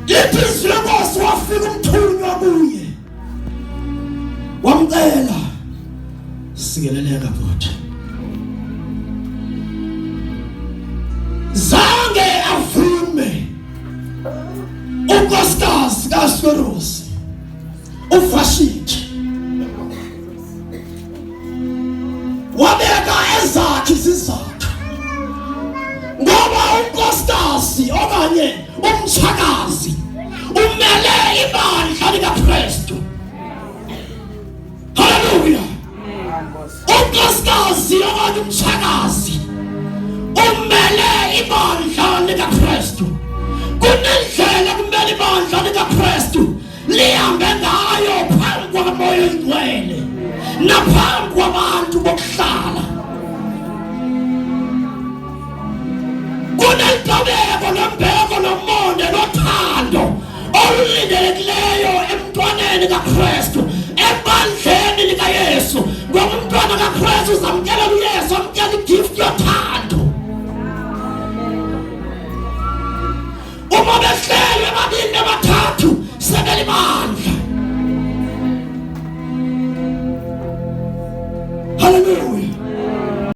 Lithi lenkosi wafika umthunywa kuye. Wamcela sikeleleka bhuti. Zange avume unkosikazi kaSwerosi uVashithi. Wabeka ezakhe izizathu. Ngoba unkosikazi okanye umtshakazi umele ibandla likaKristu. Haleluya. Unkosikazi okanye umtshakazi umele ibandla likaKristu. Kunendlela kumele ibandla likaKristu lihambe ngayo phambi kwamoya oyingcwele naphambi kwabantu bokuhlala. Kunelibheko nembeko nomonde nothando olulindelekileyo emntwaneni kaKristu, ebandleni likaYesu. Ngoba umntwana kaKristu uzamkela uYesu, amkela igift yothando. Uma behlelwe babili nabathathu sebelibandla.